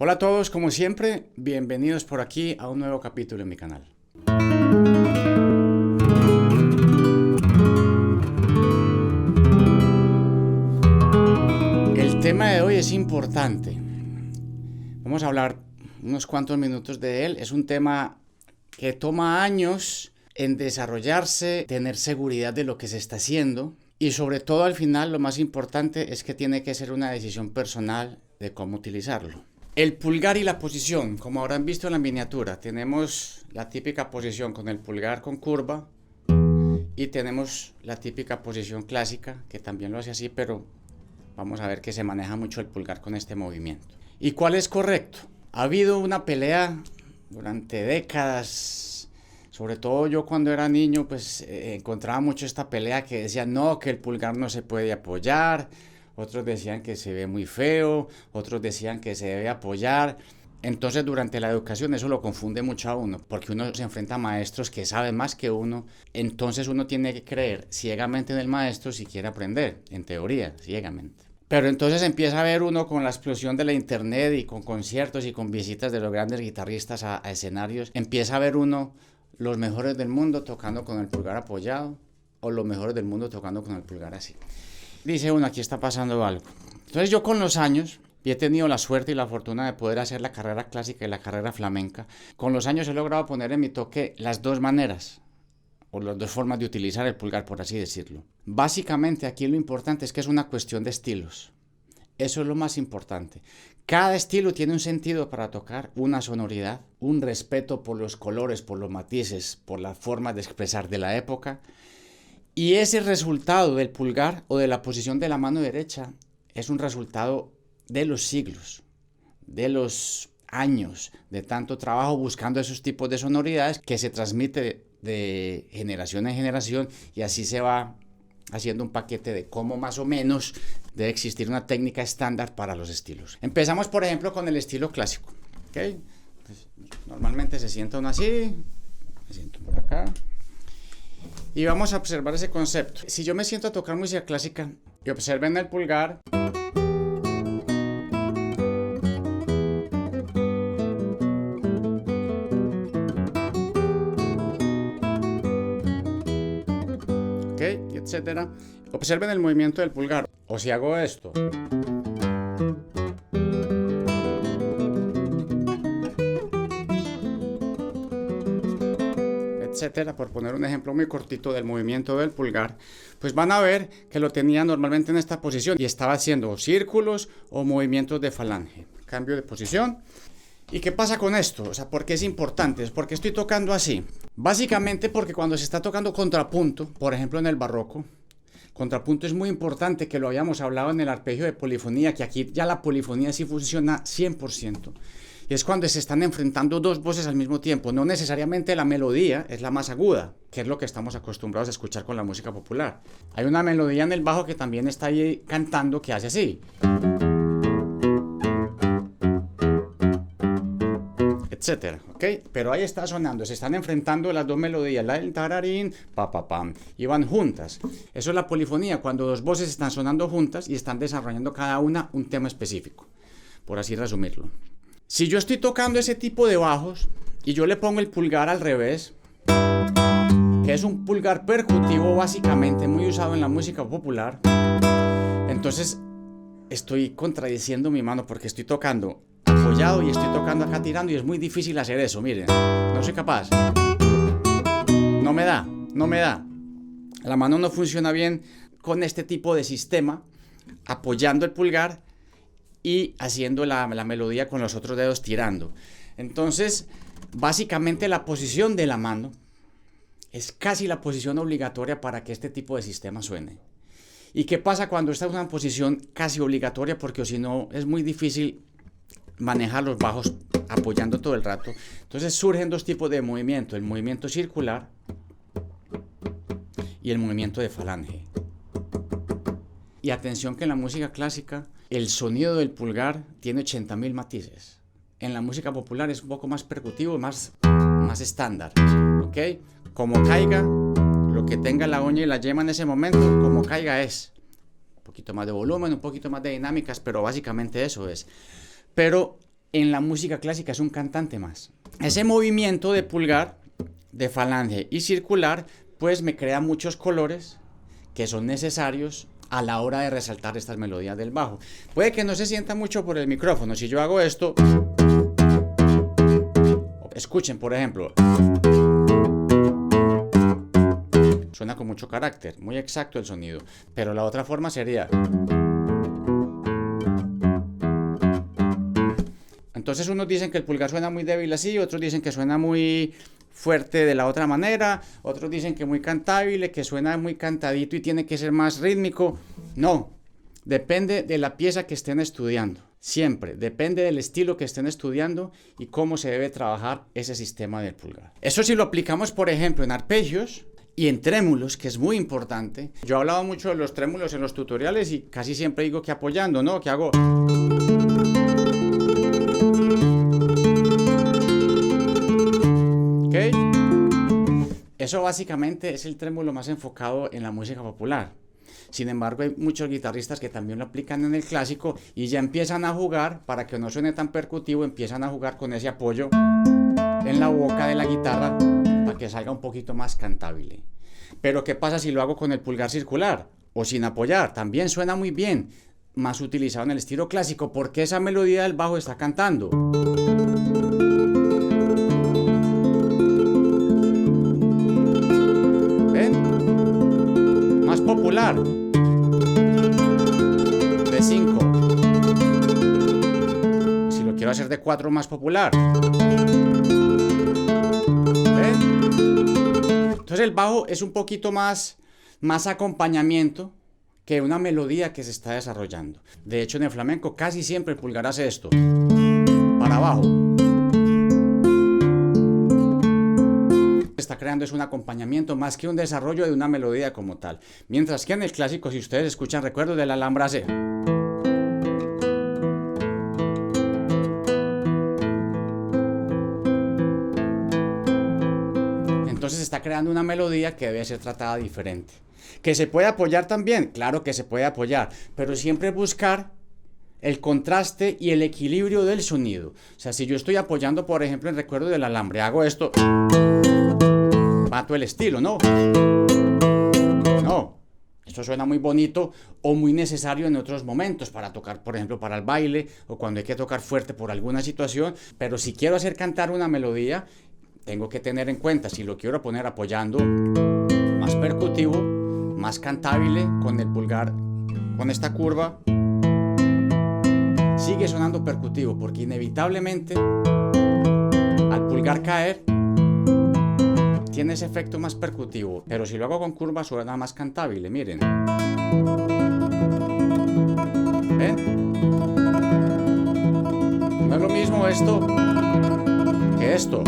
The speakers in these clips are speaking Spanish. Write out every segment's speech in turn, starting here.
Hola a todos, como siempre, bienvenidos por aquí a un nuevo capítulo en mi canal. El tema de hoy es importante. Vamos a hablar unos cuantos minutos de él. Es un tema que toma años en desarrollarse, tener seguridad de lo que se está haciendo y sobre todo al final lo más importante es que tiene que ser una decisión personal de cómo utilizarlo. El pulgar y la posición, como habrán visto en la miniatura, tenemos la típica posición con el pulgar con curva y tenemos la típica posición clásica, que también lo hace así, pero vamos a ver que se maneja mucho el pulgar con este movimiento. ¿Y cuál es correcto? Ha habido una pelea durante décadas, sobre todo yo cuando era niño, pues encontraba mucho esta pelea que decía no, que el pulgar no se puede apoyar. Otros decían que se ve muy feo, otros decían que se debe apoyar. Entonces durante la educación eso lo confunde mucho a uno, porque uno se enfrenta a maestros que saben más que uno, entonces uno tiene que creer ciegamente en el maestro si quiere aprender, en teoría, ciegamente. Pero entonces empieza a ver uno con la explosión de la internet y con conciertos y con visitas de los grandes guitarristas a escenarios, empieza a ver uno los mejores del mundo tocando con el pulgar apoyado o los mejores del mundo tocando con el pulgar así. Dice uno, aquí está pasando algo. Entonces yo con los años, y he tenido la suerte y la fortuna de poder hacer la carrera clásica y la carrera flamenca, con los años he logrado poner en mi toque las dos maneras, o las dos formas de utilizar el pulgar, por así decirlo. Básicamente aquí lo importante es que es una cuestión de estilos. Eso es lo más importante. Cada estilo tiene un sentido para tocar, una sonoridad, un respeto por los colores, por los matices, por las formas de expresar de la época. Y ese resultado del pulgar o de la posición de la mano derecha es un resultado de los siglos, de los años de tanto trabajo buscando esos tipos de sonoridades que se transmite de generación en generación y así se va haciendo un paquete de cómo más o menos debe existir una técnica estándar para los estilos. Empezamos por ejemplo con el estilo clásico, ¿okay? Pues, normalmente se sienta uno así, me siento por acá. Y vamos a observar ese concepto. Si yo me siento a tocar música clásica y observen el pulgar, ¿ok? Etcétera. Observen el movimiento del pulgar. O si hago esto, etcétera, por poner un ejemplo muy cortito del movimiento del pulgar, pues van a ver que lo tenía normalmente en esta posición y estaba haciendo círculos o movimientos de falange. Cambio de posición. ¿Y qué pasa con esto? O sea, ¿por qué es importante? ¿Por qué estoy tocando así? Básicamente porque cuando se está tocando contrapunto, por ejemplo en el barroco, contrapunto es muy importante, que lo habíamos hablado en el arpegio de polifonía, que aquí ya la polifonía sí funciona 100%. Y es cuando se están enfrentando dos voces al mismo tiempo. No necesariamente la melodía es la más aguda, que es lo que estamos acostumbrados a escuchar con la música popular. Hay una melodía en el bajo que también está ahí cantando que hace así, etcétera, ¿ok? Pero ahí está sonando, se están enfrentando las dos melodías, la del tararín, pa pa pam, y van juntas. Eso es la polifonía, cuando dos voces están sonando juntas y están desarrollando cada una un tema específico, por así resumirlo. Si yo estoy tocando ese tipo de bajos y yo le pongo el pulgar al revés, que es un pulgar percutivo básicamente muy usado en la música popular, entonces estoy contradiciendo mi mano porque estoy tocando apoyado y estoy tocando acá tirando y es muy difícil hacer eso, miren, no soy capaz. No me da. La mano no funciona bien con este tipo de sistema, apoyando el pulgar y haciendo la melodía con los otros dedos tirando. Entonces, básicamente la posición de la mano es casi la posición obligatoria para que este tipo de sistema suene. ¿Y qué pasa cuando esta es una posición casi obligatoria? Porque si no es muy difícil manejar los bajos apoyando todo el rato. Entonces surgen dos tipos de movimiento, el movimiento circular y el movimiento de falange. Y atención que en la música clásica el sonido del pulgar tiene 80.000 matices. En la música popular es un poco más percutivo, más estándar, ¿ok? Como caiga, lo que tenga la uña y la yema en ese momento, como caiga es. Un poquito más de volumen, un poquito más de dinámicas, pero básicamente eso es. Pero en la música clásica es un cantante más. Ese movimiento de pulgar, de falange y circular, pues me crea muchos colores que son necesarios a la hora de resaltar estas melodías del bajo. Puede que no se sienta mucho por el micrófono. Si yo hago esto, escuchen, por ejemplo, suena con mucho carácter, muy exacto el sonido, pero la otra forma sería... Entonces unos dicen que el pulgar suena muy débil así, otros dicen que suena muy fuerte de la otra manera, otros dicen que muy cantable, que suena muy cantadito y tiene que ser más rítmico. No, depende de la pieza que estén estudiando, siempre, depende del estilo que estén estudiando y cómo se debe trabajar ese sistema del pulgar. Eso si lo aplicamos, por ejemplo, en arpegios y en trémulos, que es muy importante. Yo he hablado mucho de los trémulos en los tutoriales y casi siempre digo que apoyando, ¿no? Que hago... Eso básicamente es el trémulo más enfocado en la música popular. Sin embargo, hay muchos guitarristas que también lo aplican en el clásico y ya empiezan a jugar, para que no suene tan percutivo, empiezan a jugar con ese apoyo en la boca de la guitarra para que salga un poquito más cantable. Pero ¿qué pasa si lo hago con el pulgar circular o sin apoyar? También suena muy bien, más utilizado en el estilo clásico, porque esa melodía del bajo está cantando. Popular de 5. Si lo quiero hacer de 4, más popular. ¿Ven? Entonces el bajo es un poquito más acompañamiento que una melodía que se está desarrollando. De hecho, en el flamenco casi siempre el pulgar hace esto, para abajo. Está creando es un acompañamiento más que un desarrollo de una melodía como tal. Mientras que en el clásico, si ustedes escuchan, recuerdo de la Alhambra C. Entonces está creando una melodía que debe ser tratada diferente. ¿Que se puede apoyar también? Claro que se puede apoyar, pero siempre buscar el contraste y el equilibrio del sonido. O sea, si yo estoy apoyando, por ejemplo, en recuerdo del alambre, hago esto, mato el estilo, ¿no? No, esto suena muy bonito o muy necesario en otros momentos para tocar, por ejemplo, para el baile o cuando hay que tocar fuerte por alguna situación, pero si quiero hacer cantar una melodía, tengo que tener en cuenta, si lo quiero poner apoyando, más percutivo, más cantable, con el pulgar, con esta curva, sigue sonando percutivo, porque inevitablemente al pulgar caer tiene ese efecto más percutivo, pero si lo hago con curva suena más cantable, miren. ¿Ven? No es lo mismo esto que esto.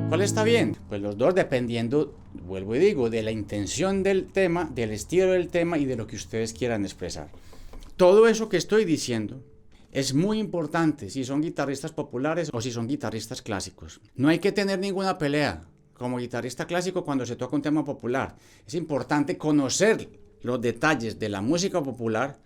¿Cuál está bien? Pues los dos, dependiendo, vuelvo y digo, de la intención del tema, del estilo del tema y de lo que ustedes quieran expresar. Todo eso que estoy diciendo es muy importante si son guitarristas populares o si son guitarristas clásicos. No hay que tener ninguna pelea como guitarrista clásico cuando se toca un tema popular. Es importante conocer los detalles de la música popular,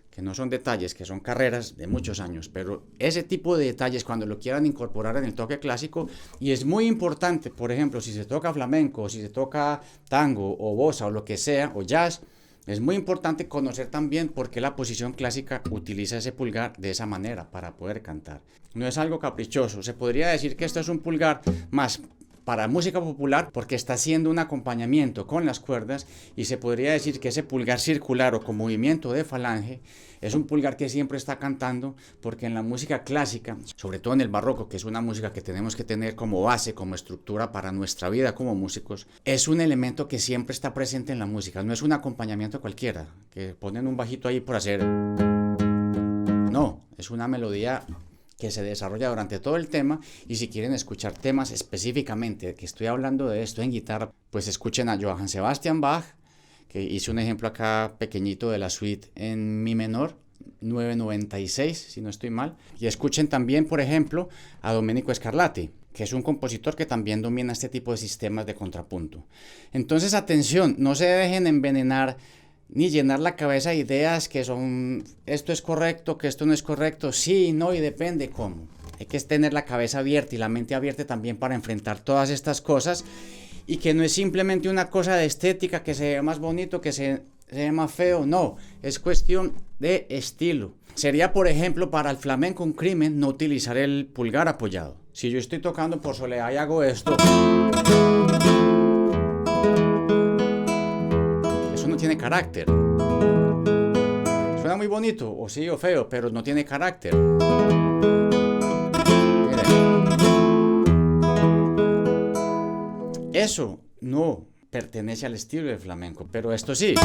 que no son detalles, que son carreras de muchos años, pero ese tipo de detalles cuando lo quieran incorporar en el toque clásico, y es muy importante, por ejemplo, si se toca flamenco, o si se toca tango, o bossa, o lo que sea, o jazz, es muy importante conocer también por qué la posición clásica utiliza ese pulgar de esa manera para poder cantar. No es algo caprichoso, se podría decir que esto es un pulgar más para música popular porque está haciendo un acompañamiento con las cuerdas, y se podría decir que ese pulgar circular o con movimiento de falange es un pulgar que siempre está cantando, porque en la música clásica, sobre todo en el barroco, que es una música que tenemos que tener como base, como estructura para nuestra vida como músicos, es un elemento que siempre está presente en la música, no es un acompañamiento cualquiera, que ponen un bajito ahí por hacer. No, es una melodía que se desarrolla durante todo el tema, y si quieren escuchar temas específicamente que estoy hablando de esto en guitarra, pues escuchen a Johann Sebastian Bach, que hice un ejemplo acá pequeñito de la suite en mi menor, 996, si no estoy mal, y escuchen también, por ejemplo, a Domenico Scarlatti, que es un compositor que también domina este tipo de sistemas de contrapunto. Entonces, atención, no se dejen envenenar ni llenar la cabeza de ideas que son esto es correcto, que esto no es correcto, sí, no y depende cómo. Hay que tener la cabeza abierta y la mente abierta también para enfrentar todas estas cosas y que no es simplemente una cosa de estética, que se ve más bonito, que se ve más feo, no, es cuestión de estilo. Sería, por ejemplo, para el flamenco un crimen no utilizar el pulgar apoyado. Si yo estoy tocando por soledad y hago esto, eso no tiene carácter. Suena muy bonito, o sí o feo, pero no tiene carácter. Eso no pertenece al estilo del flamenco, pero esto sí.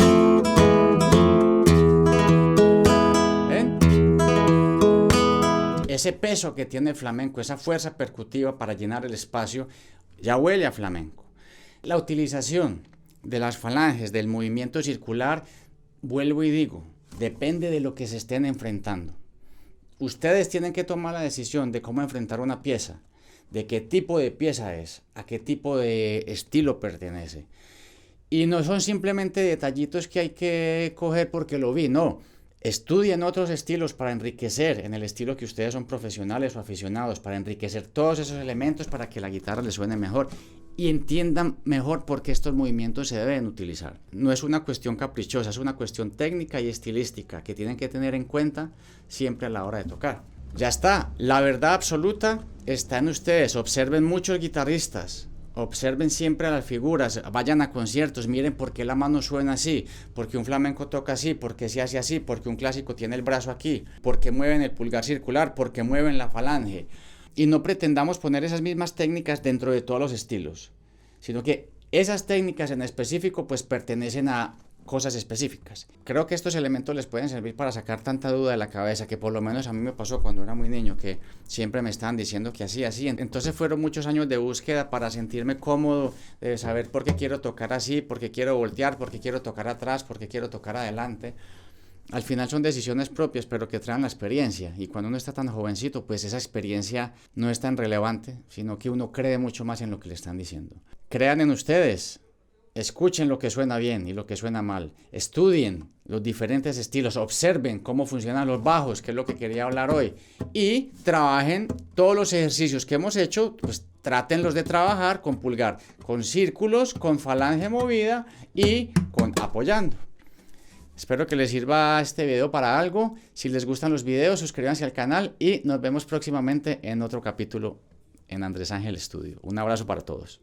¿Ven? Ese peso que tiene el flamenco, esa fuerza percutiva para llenar el espacio, ya huele a flamenco. La utilización de las falanges, del movimiento circular, vuelvo y digo, depende de lo que se estén enfrentando. Ustedes tienen que tomar la decisión de cómo enfrentar una pieza, de qué tipo de pieza es, a qué tipo de estilo pertenece. Y no son simplemente detallitos que hay que coger porque lo vi, no. Estudien otros estilos para enriquecer en el estilo que ustedes son profesionales o aficionados, para enriquecer todos esos elementos para que la guitarra les suene mejor y entiendan mejor por qué estos movimientos se deben utilizar. No es una cuestión caprichosa, es una cuestión técnica y estilística que tienen que tener en cuenta siempre a la hora de tocar. Ya está, la verdad absoluta está en ustedes. Observen muchos guitarristas, observen siempre a las figuras, vayan a conciertos, miren por qué la mano suena así, porque un flamenco toca así, porque se hace así, porque un clásico tiene el brazo aquí, porque mueven el pulgar circular, porque mueven la falange. Y no pretendamos poner esas mismas técnicas dentro de todos los estilos, sino que esas técnicas en específico pues pertenecen a cosas específicas. Creo que estos elementos les pueden servir para sacar tanta duda de la cabeza, que por lo menos a mí me pasó cuando era muy niño, que siempre me estaban diciendo que así. Entonces fueron muchos años de búsqueda para sentirme cómodo, de saber por qué quiero tocar así, por qué quiero voltear, por qué quiero tocar atrás, por qué quiero tocar adelante. Al final son decisiones propias, pero que traen la experiencia. Y cuando uno está tan jovencito, pues esa experiencia no es tan relevante, sino que uno cree mucho más en lo que le están diciendo. Crean en ustedes. Escuchen lo que suena bien y lo que suena mal. Estudien los diferentes estilos. Observen cómo funcionan los bajos, que es lo que quería hablar hoy. Y trabajen todos los ejercicios que hemos hecho, pues trátenlos de trabajar con pulgar, con círculos, con falange movida y con apoyando. Espero que les sirva este video para algo. Si les gustan los videos, suscríbanse al canal y nos vemos próximamente en otro capítulo en Andrés Ángel Studio. Un abrazo para todos.